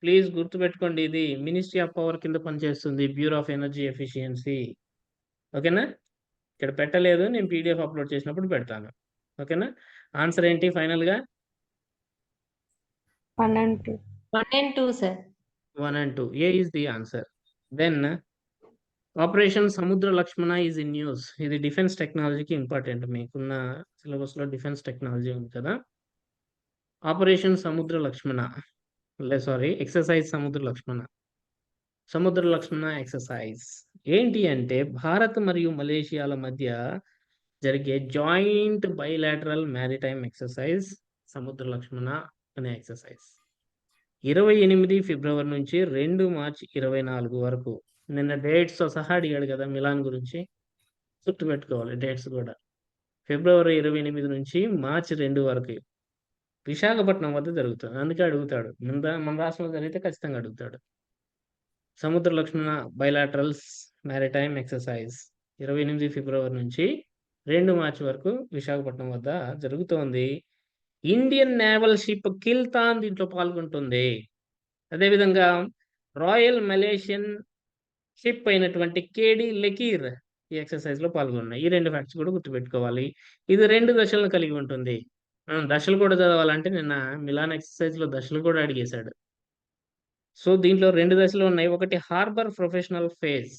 Please గుర్తుపెట్టుకోండి, ఇది మినిస్ట్రీ ఆఫ్ పవర్ కింద పనిచేస్తుంది బ్యూరో ఆఫ్ ఎనర్జీ ఎఫిషియన్సీ. ఓకేనా? ఇక్కడ పెట్టలేదు, నేను పీడిఎఫ్ అప్లోడ్ చేసినప్పుడు పెడతాను. ఓకేనా? ఆన్సర్ ఏంటి ఫైనల్ గా? 1 and 2. 1 and 2, sir. 1 and 2. A is the answer. Then operation సముద్ర లక్ష్మణ ఈజ్ ఇన్ న్యూస్. ఇది డిఫెన్స్ టెక్నాలజీకి ఇంపార్టెంట్. మీకున్న సిలబస్ లో డిఫెన్స్ టెక్నాలజీ ఉంది కదా. ఆపరేషన్ సముద్ర లక్ష్మణ, ఎక్సర్సైజ్ సముద్ర లక్ష్మణ. సముద్ర లక్ష్మణ ఎక్సర్సైజ్ ఏంటి అంటే భారత్ మరియు మలేషియాల మధ్య జరిగే జాయింట్ బైలాటరల్ మ్యారిటైమ్ ఎక్సర్సైజ్ సముద్ర లక్ష్మణ అనే ఎక్సర్సైజ్ 28 ఫిబ్రవరి నుంచి 2 మార్చి 24 వరకు. నిన్న డేట్స్ తో సహా అడిగాడు కదా మిలాన్ గురించి, గుర్తుపెట్టుకోవాలి డేట్స్ కూడా. ఫిబ్రవరి 28 నుంచి మార్చి 2 వరకు విశాఖపట్నం వద్ద జరుగుతుంది. అందుకే అడుగుతాడు. మన రాష్ట్రంలో జరిగితే ఖచ్చితంగా అడుగుతాడు. సముద్ర లక్ష్మణ బైలాటరల్స్ మ్యారిటైమ్ ఎక్సర్సైజ్ 28 ఫిబ్రవరి నుంచి 2 మార్చి వరకు విశాఖపట్నం వద్ద జరుగుతోంది. ఇండియన్ నేవల్ షిప్ కిల్తాన్ దీంట్లో పాల్గొంటుంది. అదేవిధంగా రాయల్ మలేషియన్ షిప్ అయినటువంటి కేడి లెకీర్ ఈ ఎక్సర్సైజ్ లో పాల్గొన్నాయి. ఈ 2 ఫ్యాక్ట్స్ కూడా గుర్తుపెట్టుకోవాలి. ఇది 2 దశలను కలిగి ఉంటుంది. దశలు కూడా చదవాలంటే నిన్న మిలాన్ ఎక్సర్సైజ్ లో దశలు కూడా అడిగేశాడు. సో దీంట్లో 2 దశలు ఉన్నాయి. ఒకటి హార్బర్ ప్రొఫెషనల్ ఫేజ్,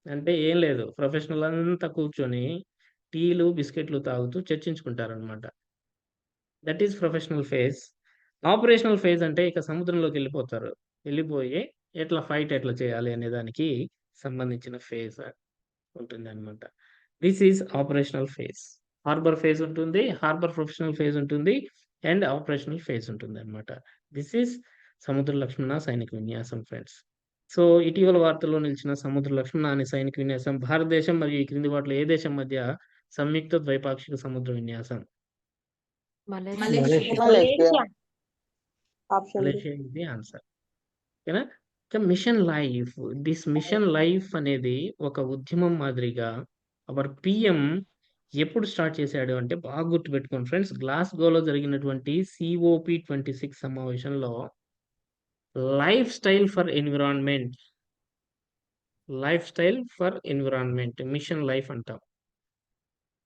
అంటే ఏం లేదు, ప్రొఫెషనల్ అంతా కూర్చొని టీలు బిస్కెట్లు తాగుతూ చర్చించుకుంటారనమాట. That is professional phase. Operational phase అంటే ఇక సముద్రంలోకి వెళ్ళిపోయి ఎట్లా ఫైట్ ఎట్లా చేయాలి అనే దానికి సంబంధించిన ఫేజ్ ఉంటుంది అనమాట. This is operational phase. Harbour phase ఉంటుంది, హార్బర్ ప్రొఫెషనల్ ఫేజ్ ఉంటుంది, అండ్ ఆపరేషనల్ ఫేజ్ ఉంటుంది అనమాట. దిస్ ఈజ్ సముద్ర లక్ష్మణ సైనిక విన్యాసం ఫ్రెండ్స్. సో ఇటీవల వార్తల్లో నిలిచిన సముద్ర లక్ష్మణ అనే సైనిక విన్యాసం భారతదేశం మరియు ఈ క్రింది వాటిలో ఏ దేశం మధ్య సంయుక్త ద్వైపాక్షిక సముద్ర విన్యాసం? Malaysia. Malaysia is the answer. ఓకేనా? Mission life, this mission life అనేది ఒక ఉద్యమం మాదిరిగా అవర్ పిఎం ఎప్పుడు స్టార్ట్ చేశాడు అంటే బాగా గుర్తుపెట్టుకోండి ఫ్రెండ్స్. గ్లాస్గోలో జరిగినటువంటి COP26 సమావేశంలో lifestyle for environment mission life అంటాం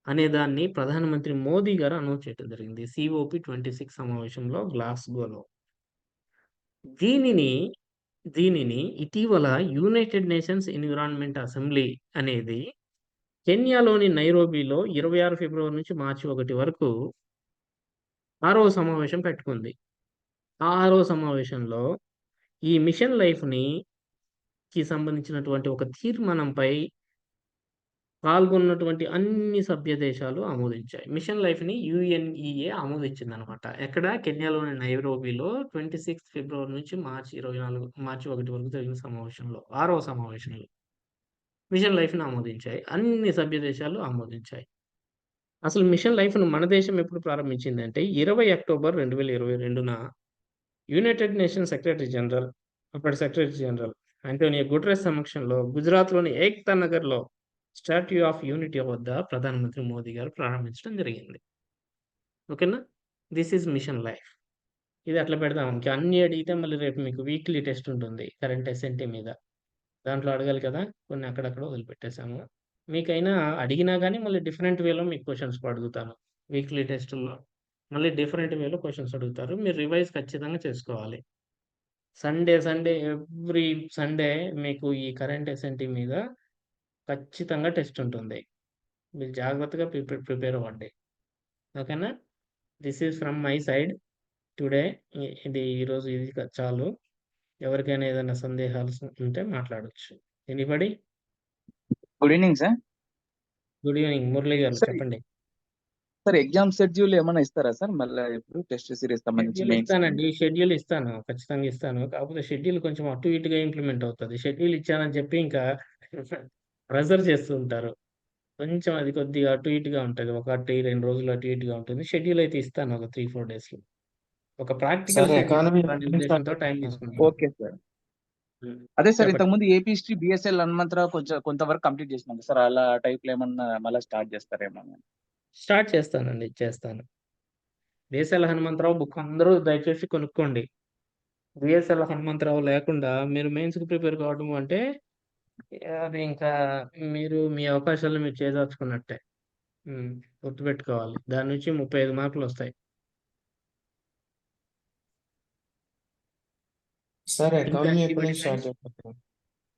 అనే దాన్ని ప్రధానమంత్రి మోదీ గారు అనౌన్స్ చేయడం జరిగింది COP26 సమావేశంలో గ్లాస్గోలో. దీనిని ఇటీవల యునైటెడ్ నేషన్స్ ఎన్విరాన్మెంట్ అసెంబ్లీ అనేది కెన్యాలోని నైరోబీలో 26 ఫిబ్రవరి నుంచి మార్చి 1 వరకు 6వ సమావేశం పెట్టుకుంది. ఆ 6వ సమావేశంలో ఈ మిషన్ లైఫ్ కి సంబంధించినటువంటి ఒక తీర్మానంపై పాల్గొన్నటువంటి అన్ని సభ్య దేశాలు ఆమోదించాయి. మిషన్ లైఫ్‌ని యుఎన్ఈఏ ఆమోదించిందనమాట. ఎక్కడ? కెన్యాలోని నైరోబీలో 26 ఫిబ్రవరి నుంచి మార్చి 1 వరకు జరిగిన సమావేశంలో, 6వ సమావేశంలో మిషన్ లైఫ్‌ని ఆమోదించాయి. అన్ని సభ్య దేశాలు ఆమోదించాయి. అసలు మిషన్ లైఫ్‌ను మన దేశం ఎప్పుడు ప్రారంభించిందంటే 20 అక్టోబర్ 2022న యునైటెడ్ నేషన్స్ సెక్రటరీ జనరల్, అప్పటి సెక్రటరీ జనరల్ ఆంటోనియో గుటెరస్ సమక్షంలో గుజరాత్‌లోని ఏక్తా నగర్‌లో స్టాట్యూ ఆఫ్ యూనిటీ వద్ద ప్రధానమంత్రి మోదీ గారు ప్రారంభించడం జరిగింది. ఓకేనా? This is mission life. ఇది అట్లా పెడదాం. ఇంక అన్నీ అడిగితే మళ్ళీ రేపు మీకు వీక్లీ టెస్ట్ ఉంటుంది కరెంట్ ఎస్ఎన్టీ మీద. దాంట్లో అడగాలి కదా! కొన్ని అక్కడక్కడ వదిలిపెట్టేసాము. మీకైనా అడిగినా గానీ మళ్ళీ డిఫరెంట్ వేలో మీకు క్వెషన్స్ అడుగుతాను. వీక్లీ టెస్టుల్లో మళ్ళీ డిఫరెంట్ వేలో క్వెషన్స్ అడుగుతారు. మీరు రివైజ్ ఖచ్చితంగా చేసుకోవాలి. సండే ఎవ్రీ సండే మీకు ఈ కరెంట్ ఎస్ఎన్టీ మీద ఖచ్చితంగా టెస్ట్ ఉంటుంది. మీరు జాగ్రత్తగా ప్రిపేర్ అవ్వండి. ఓకేనా? This is from my side today. ఈరోజు ఇది చాలు. ఎవరికైనా ఏదైనా సందేహాలు ఉంటే మాట్లాడొచ్చు. Anybody? Good evening sir. Good evening Murali గారు, సార్ చెప్పండి. సార్ ఎగ్జామ్ షెడ్యూల్ ఏమైనా ఇస్తారా సార్? మళ్ళీ ఇప్పుడు టెస్ట్ సిరీస్ సంబంధించి షెడ్యూల్ మెయిన్స్ ఇస్తానండి. షెడ్యూల్ ఇస్తాను. ఖచ్చితంగా ఇస్తాను. కాకపోతే షెడ్యూల్ కొంచెం అటు ఇటుగా ఇంప్లిమెంట్ అవుతది. షెడ్యూల్ ఇచ్చానని చెప్పి ఇంకా ప్రెషర్ చేస్తూ ఉంటారు. కొంచెం అది కొద్దిగా అటు ఇటుగా ఉంటది. 2 రోజులు అటు ఇటుగా ఉంటుంది. షెడ్యూల్ అయితే ఇస్తాను ఒక 3, 4 డేస్‌లో. ఒక ప్రాక్టికల్ సార్ షెడ్యూల్ ఎకానమీ ఇవ్వాలనే ఉద్దేశంతో టైం తీసుకున్నాను. Okay sir. అదే సార్ చెప్పండి. ఇంతకుముందు ఏపీ హిస్టరీ బిఎస్ఎల్ హనుమంతరావు కొంతవరకు కంప్లీట్ చేసినాం సార్. అలా టైప్ లో ఏమన్నా మళ్ళీ స్టార్ట్ చేస్తారేమో. స్టార్ట్ చేస్తానండి. చేస్తాను. బిఎస్ఎల్ హనుమంతరావు బుక్ అందరూ దయచేసి కొనుక్కోండి. బిఎస్ఎల్ హనుమంతరావు లేకుండా మీరు మెయిన్స్‌కి ప్రిపేర్ కావడం అంటే అది ఇంకా మీరు మీ అవకాశాలను మీరు చేజార్చుకున్నట్టే. గుర్తుపెట్టుకోవాలి. దాని నుంచి 35 మార్కులొస్తాయి. సార్ ఇంకా ఎకానమీ ఎప్పటి ఎనీబడీ నుంచి స్టార్ట్ ఫ్రెండ్స్? చేస్తారు?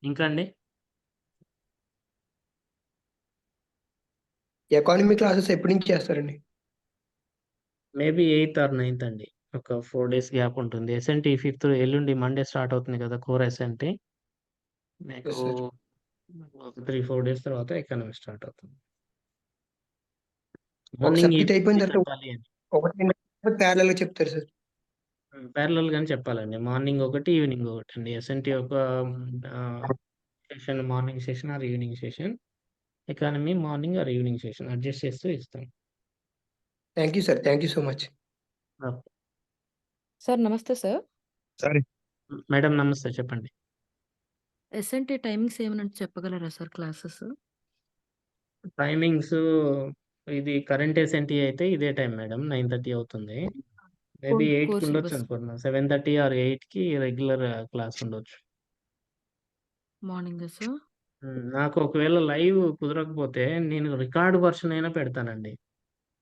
ఇంకా అండి? ఎకానమీ క్లాసెస్ ఎప్పటి నుంచి చేస్తారండి? మేబీ 8th ఆర్ 9th అండి. ఒక 4 డేస్ గ్యాప్ ఉంటుంది. ఎస్ఎన్టీ 5th ఎల్లుండి మండే స్టార్ట్ అవుతుంది కదా! Core SnT. మీకు Yes, sir. ఒక 3, 4 డేస్ తర్వాత ఎకానమీ స్టార్ట్ అవుతుంది. ఒక మార్నింగ్, సబ్జెక్ట్ అయిపోయిన ఈవినింగ్ తర్వాత చెప్పాలి అని. ఒకటి ప్యారలల్ గా చెప్తారు సార్. ప్యారలల్ గానే చెప్పాలండి. మార్నింగ్ ఒకటి, ఈవినింగ్ ఒకటండి. ఎస్ఎన్టీ ఒక session morning session or evening session. Economy morning or evening session adjust చేస్తూ ఇస్తాం. Thank you sir. Thank you so much. Okay. Sir నమస్తే సార్. సరే మేడం నమస్తే, చెప్పండి. ఎస్ఎన్టీ టైమింగ్స్ ఏమైనా చెప్పగలరా సార్ క్లాసెస్? టైమింగ్స్ ఇది కరెంట్ ఎస్ఎన్టీ అయితే ఇదే టైం మేడం 9:30 అవుతుంది. మేబీ 8కి కోర్స్ ఉండొచ్చు బస్ అనుకుంటున్నా. 7:30 ఆర్ 8కి రెగ్యులర్ క్లాస్ ఉండొచ్చు. Morning sir. నాకు ఒకవేళ లైవ్ కుదరకపోతే నేను రికార్డ్ వర్షన్ అయినా పెడతానండి.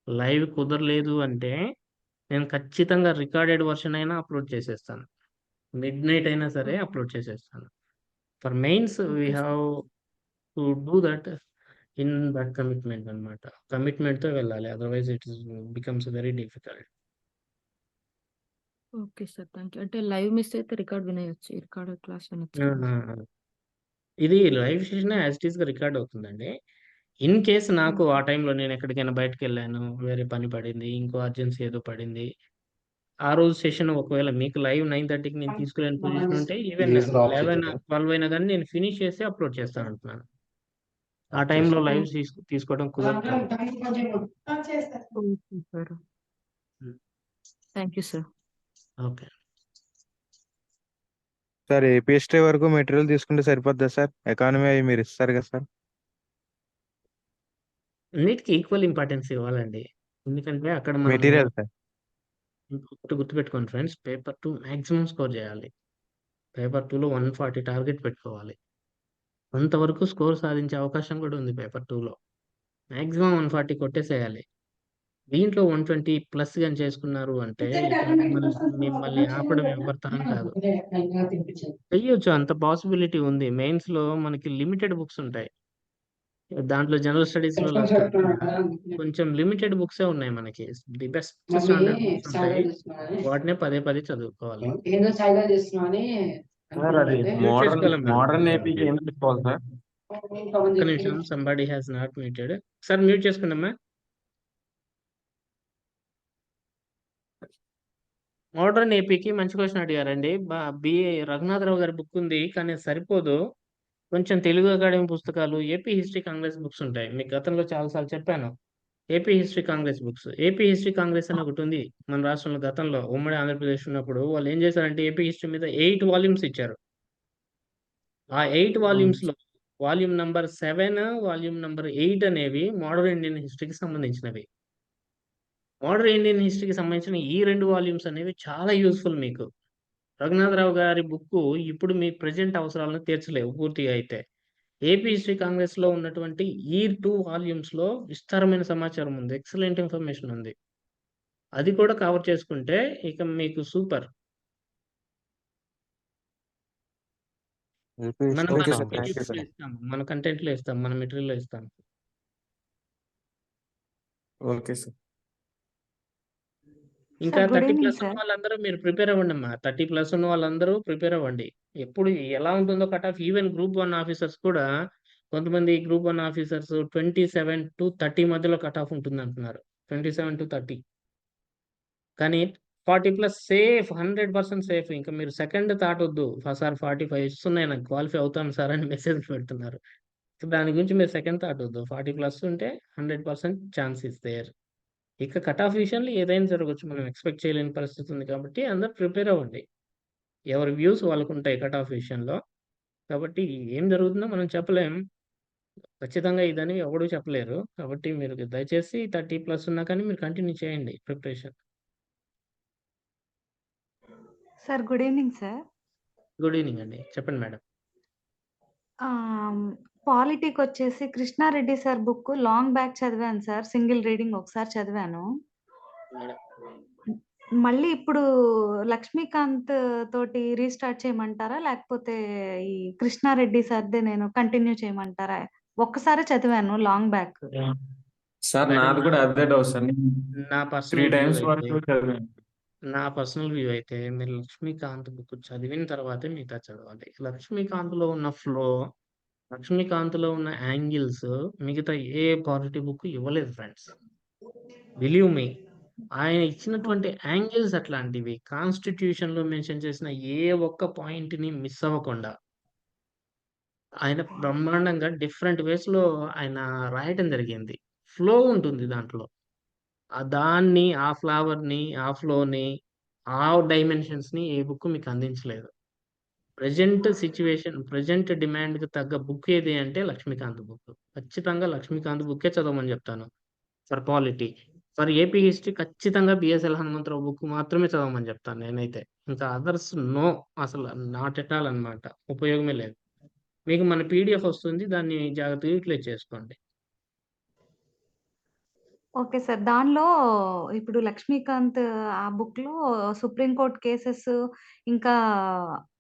లైవ్ కుదరలేదు అంటే నేను ఖచ్చితంగా రికార్డెడ్ వర్షన్ అయినా అప్లోడ్ చేసేస్తాను. మిడ్‌నైట్ అయినా సరే అప్లోడ్ చేసేస్తాను. For mains we okay sir. Have to do that in that commitment అన్నమాట. కమిట్మెంట్‌తో వెళ్ళాలి. Otherwise it becomes very difficult. Okay sir. Thank you. అంటే లైవ్ మిస్ అయితే రికార్డ్ వినేయొచ్చు. రికార్డ్ క్లాస్ వినొచ్చు కదా సార్? ఇది లైవ్ సెషన్ యాజ్ ఇట్ ఈస్‌గా రికార్డ్ అవుతుందండి. ఇన్ కేస్ నాకు ఆ టైంలో నేను ఎక్కడికైనా బయటికెళ్ళాను, వేరే పని పడింది, ఇంకో అర్జెన్సీ ఏదో పడింది. ఆ రోజు సెషన్ ఒకవేళ మీకు లైవ్ 9:30కి నేను తీసుకోలేని పొజిషన్ ఉంటే ఈవెన్ 11, 12 అయినా గానీ నేను ఫినిష్ చేసి అప్లోడ్ చేస్తానంటున్నాను. ఆ టైంలో లైవ్ తీసుకోవడం కుదరదు కాబట్టి. Okay sir. Hmm. Thank you sir. Okay. Sir AP history వరకు మెటీరియల్ తీసుకుంటే సరిపోద్దా సార్? ఎకానమీ అవి మీరు ఇస్తారు కదా సార్? అన్నిటికి ఈక్వల్ ఇంపార్టెన్స్ ఇవ్వాలండి. ఎందుకంటే అక్కడ మనము మెటీరియల్ సార్. ఒకటి గుర్తుపెట్టుకోండి ఫ్రెండ్స్. పేపర్ 2 మాక్సిమం స్కోర్ చేయాలి. పేపర్ 2లో 140 టార్గెట్ పెట్టుకోవాలి. అంతవరకు స్కోర్ సాధించే అవకాశం కూడా ఉంది పేపర్ 2లో. మాక్సిమం 140 కొట్టేసేయాలి. దీంట్లో 120 ప్లస్ గాని చేసుకున్నారు అంటే ఇక మిమ్మల్ని ఆపడం ఎవ్వరి తరం కాదు. చెయ్యొచ్చు, అంత పాసిబిలిటీ ఉంది. మెయిన్స్‌లో మనకి లిమిటెడ్ బుక్స్ ఉంటాయి. దాంట్లో జనరల్ స్టడీస్‌లో కొంచెం లిమిటెడ్ బుక్సే ఉన్నాయి మనకి. ది బెస్ట్ స్టాండర్డ్ బుక్స్ ఉంటాయి. వాటినే పదే పదే చదువుకోవాలి. సార్ అది ఎగ్జిక్యూట్ మోడర్న్ చేసుకోగలం మేడం. మోడర్న్ ఏపీకి ఏం తీసుకోవాలి సార్? ఒక్క నిమిషం, somebody has not muted. Sir mute చేసుకున్నామా? మోడర్న్ ఏపీకి మంచి క్వశ్చన్ అడిగారండి. బిఏ రఘునాథరావు గారి బుక్ ఉంది, కానీ అది సరిపోదు. కొంచెం తెలుగు అకాడమీ పుస్తకాలు, ఏపీ హిస్టరీ కాంగ్రెస్ బుక్స్ ఉంటాయి. మీకు గతంలో చాలాసార్లు చెప్పాను. AP history Congress books, AP history Congress అని ఒకటి ఉంది మన రాష్ట్రంలో. గతంలో ఉమ్మడి ఆంధ్రప్రదేశ్ ఉన్నప్పుడు వాళ్ళు ఏం చేశారంటే ఏపీ హిస్టరీ మీద 8 వాల్యూమ్స్ ఇచ్చారు. ఆ 8 వాల్యూమ్స్ లో వాల్యూమ్ నంబర్ 7, వాల్యూమ్ నంబర్ 8 అనేవి మోడర్న్ ఇండియన్ హిస్టరీకి సంబంధించినవి. మోడర్న్ ఇండియన్ హిస్టరీకి సంబంధించిన ఈ 2 వాల్యూమ్స్ అనేవి చాలా యూస్ఫుల్ మీకు. రఘునాథరావు గారి బుక్ ఇప్పుడు మీ ప్రజెంట్ అవసరాలను తీర్చలేవు పూర్తిగా అయితే. ఏపీ హిస్టరీ కాంగ్రెస్ లో ఉన్నటువంటి ఈ 2 వాల్యూమ్స్ లో విస్తారమైన సమాచారం ఉంది, ఎక్సలెంట్ ఇన్ఫర్మేషన్ ఉంది. అది కూడా కవర్ చేసుకుంటే ఇక మీకు సూపర్. మనం ఓకే మన సార్, థ్యాంక్ యూ PDFs లో సార్. ఇస్తాం, మన కంటెంట్ లో ఇస్తాం, మన మెటీరియల్ లో ఇస్తాం. Okay sir. ఇంకా Sir, good 30 evening, ప్లస్ ఉన్న sir. వాళ్ళందరూ మీరు ప్రిపేర్ అవ్వండి అమ్మా. 30 ప్లస్ ఉన్న వాళ్ళందరూ ప్రిపేర్ అవ్వండి. ఎప్పుడు ఎలా ఉంటుందో cut off, even group 1 officers కూడా కొంతమంది గ్రూప్ 1 ఆఫీసర్స్ 27 to 30 మధ్యలో కట్ ఆఫ్ ఉంటుంది అంటున్నారు. 27 to 30. కానీ 40 ప్లస్ సేఫ్, 100% సేఫ్. ఇంకా మీరు సెకండ్ థాట్ వద్దు. సార్ 45 వస్తున్నాయి నాకు, క్వాలిఫై అవుతాను సార్ అని మెసేజ్ పెడుతున్నారు. దాని గురించి మీరు సెకండ్ థాట్ వద్దు. 40 ప్లస్ ఉంటే 100% ఛాన్స్ ఇస్ దేర్. ఇక కట్ ఆఫ్ విషయంలో ఏదైనా జరగవచ్చు, మనం ఎక్స్పెక్ట్ చేయలేని పరిస్థితి ఉంది కాబట్టి అందరూ ప్రిపేర్ అవ్వండి. ఎవరి వ్యూస్ వాళ్ళకు ఉంటాయి కట్ ఆఫ్ విషయంలో. కాబట్టి ఏం జరుగుతుందో మనం చెప్పలేం. ఖచ్చితంగా ఇదని ఎవరు చెప్పలేరు. కాబట్టి మీరు దయచేసి 30 ప్లస్ ఉన్నా కానీ మీరు కంటిన్యూ చేయండి preparation. Sir, good evening, sir. Good evening అండి, చెప్పండి మేడం. పాలిటిక్ వచ్చేసి Krishna Reddy sir book long back చదివాను సార్. సింగిల్ రీడింగ్ ఒకసారి చదివాను. మేడం మళ్ళీ ఇప్పుడు లక్ష్మీకాంత్ తోటి రీస్టార్ట్ చేయమంటారా? లేకపోతే ఈ కృష్ణారెడ్డి సార్‌దే నేను కంటిన్యూ చేయమంటారా? ఒక్కసారే చదివాను లాంగ్ బ్యాక్. సార్ మేడం నాది కూడా అదే డౌట్ సార్. నా 3 పర్సనల్ వ్యూ టైమ్స్ అయితే వరకు చదివాను. మీరు లక్ష్మీకాంత్ బుక్ చదివిన తర్వాతే మిగతా చదవాలి. లక్ష్మీకాంత్‌లో ఉన్న ఫ్లో, లక్ష్మీకాంత్‌లో ఉన్న యాంగిల్స్ మిగతా ఏ పాలిటీ బుక్ ఇవ్వలేదు ఫ్రెండ్స్. Believe me. ఆయన ఇచ్చినటువంటి యాంగిల్స్ అట్లాంటివి. కాన్స్టిట్యూషన్‌లో మెన్షన్ చేసిన ఏ ఒక్క పాయింట్‌ని మిస్ అవ్వకుండా ఆయన బ్రహ్మాండంగా డిఫరెంట్ వేస్‌లో ఆయన రాయటం జరిగింది. ఫ్లో ఉంటుంది దాంట్లో. దాన్ని, ఆ ఫ్లవర్‌ని, ఆ ఫ్లోని, ఆ డైమెన్షన్స్‌ని ఏ బుక్ మీకు అందించలేదు. ప్రెజెంట్ సిట్యుయేషన్, ప్రెజెంట్ డిమాండ్‌కి తగ్గ బుక్ ఏది అంటే లక్ష్మీకాంత్ బుక్. ఖచ్చితంగా లక్ష్మీకాంత్ బుక్కే చదవమని చెప్తాను. For polity. For AP history ఖచ్చితంగా బిఎస్ఎల్ హనుమంతరావు బుక్ మాత్రమే చదవమని చెప్తాను నేనైతే. ఇంకా అదర్స్ నో, అసలు నాట్ ఎట్ ఆల్ అన్నమాట. ఉపయోగమే లేదు. మీకు మన పీడిఎఫ్ వస్తుంది, దాన్ని జాగ్రత్తగా యూటిలైజ్ చేసుకోండి. Okay sir. దానిలో ఇప్పుడు లక్ష్మీకాంత్ ఆ బుక్‌లో సుప్రీం కోర్ట్ కేసెస్ ఇంకా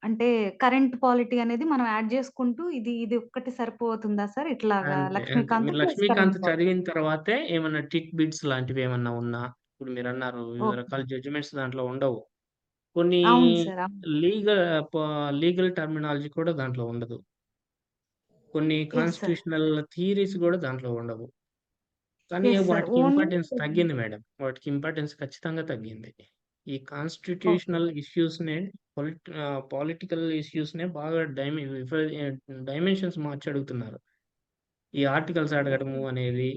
అంటే కరెంట్ పాలిటీ అనేది మనం యాడ్ చేసుకుంటూ ఇది ఒక్కటి సరిపోతుందా సార్? ఇట్లాగా అంతే. లక్ష్మీకాంత్ మీరు ప్లస్ లక్ష్మీకాంత్ కరెంట్ పాలిటీ. చదివిన తర్వాతే ఏమన్నా టిట్ బిట్స్ లాంటివి ఏమన్నా ఉన్నా, ఇప్పుడు మీరన్నారు వివిధ ఓకే. రకాల జడ్జిమెంట్స్ దాంట్లో ఉండవు. కొన్ని అవును సార్. అవును. లీగల్ లీగల్ టర్మినాలజీ కూడా దాంట్లో ఉండదు. కొన్ని యెస్ సార్. కాన్స్టిట్యూషనల్ థియరీస్ కూడా దాంట్లో ఉండవు. కానీ యెస్ సార్. వాటికి ఓన్లీ ఇంపార్టెన్స్ తగ్గింది మేడం. వాటికి ఇంపార్టెన్స్ ఖచ్చితంగా తగ్గింది. ఈ ఓకే. కాన్స్టిట్యూషనల్ ఇష్యూస్‌నే, పొలిటికల్ ఇష్యూస్‌నే బాగా డైమెన్షన్స్ మార్చి అడుగుతున్నారు. ఈ ఆర్టికల్స్ అడగడము అనేవి,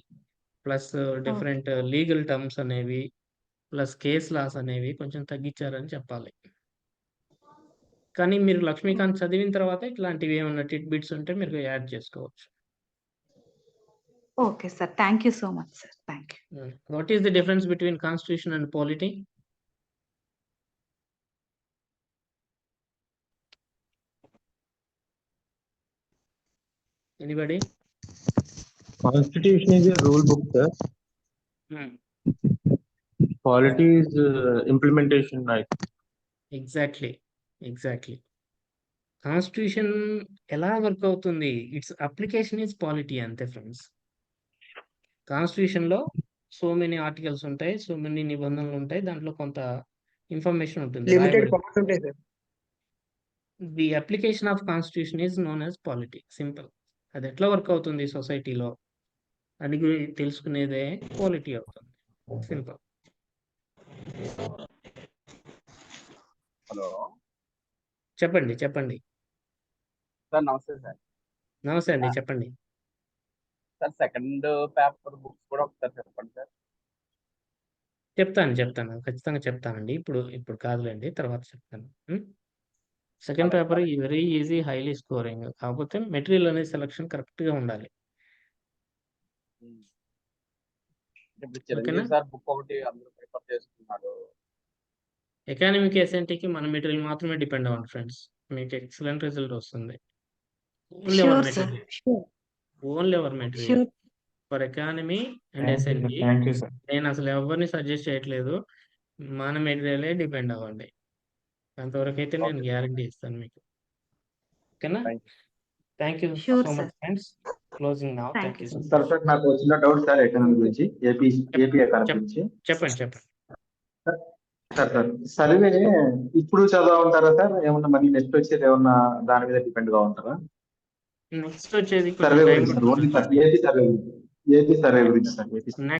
plus okay. Different legal terms అనేవి, ప్లస్ కేస్ లాస్ అనేవి కొంచెం తగ్గించారని చెప్పాలి. కానీ మీరు లక్ష్మీకాంత్ చదివిన తర్వాత ఇట్లాంటివి ఏమన్నా టిట్ బిట్స్ ఉంటే మీరు యాడ్ చేసుకోవచ్చు. Okay sir. Thank you so much sir. Thank you. What is the difference between constitution and polity? Anybody? Constitution is a rule book, sir. Polity is implementation, right? Exactly. Constitution ఎలా work అవుతుంది? It's application is polity అంతే friends. కాన్స్టిట్యూషన్‌లో so many articles ఉంటాయి, so many నిబంధనలు ఉంటాయి. దాంట్లో కొంత information ఉంటుంది, లిమిటెడ్ రాయబడింది. పవర్స్ ఉంటాయి sir. The application of constitution is known as polity. Simple. అది ఎట్లా వర్క్ అవుతుంది సొసైటీలో అని తెలుసుకునేదే క్వాలిటీ అవుతుంది. సింపుల్. హలో చెప్పండి చెప్పండి. సార్, నమస్తే సార్. నమస్తే అండి, చెప్పండి. సార్, సెకండ్ పేపర్ బుక్స్ కూడా ఒకసారి చెప్పండి సార్. చెప్తాను ఖచ్చితంగా చెప్తానండి. ఇప్పుడు కాదులేండి, తర్వాత చెప్తాను. Second paper very easy, highly scoring. కాకపోతే మెటీరియల్ అనేది సెలక్షన్ కరెక్ట్గా ఉండాలి. ఇప్పుడు ఓకేనా? చిరంజీవి సార్ బుక్ ఒకటి అందరూ ప్రిఫర్ చేస్తున్నారు. ఎకానమిక్ ఎస్ఎన్టీకి మన మెటీరియల్ మాత్రమే డిపెండ్ అవ్వండి ఫ్రెండ్స్, మీకు ఎక్సలెంట్ రిజల్ట్ వస్తుంది. Only our sure sir, material, sure only our material sure. For economy and thank you sir, SnT. Thank you sir. నేను అసలు ఎవరిని సజెస్ట్ చేయట్లేదు, మన మెటీరియలే డిపెండ్ అవ్వండి. అంతవరకు అయితే నేను గ్యారంటీ ఇస్తాను మీకు. ఓకేనా? Thank you. Thank you Sure, so sir. Much friends. Closing now. Thank thank you, you. sir. Sir నాకు వచ్చిన డౌట్ సార్ ఎకానమీ గురించి, ఏపీ ఎకానమీ గురించి. చెప్పండి. సార్ సర్వే ఇప్పుడు చదవమంటారా సార్? ఏమన్నా మళ్ళీ నెక్స్ట్ వచ్చేది ఏమన్నా దాని మీద డిపెండ్ గా ఉంటారా? నెక్స్ట్ వచ్చేది సర్వే కొంచెం టైం గురించి sir, only sir AP survey గురించి సార్.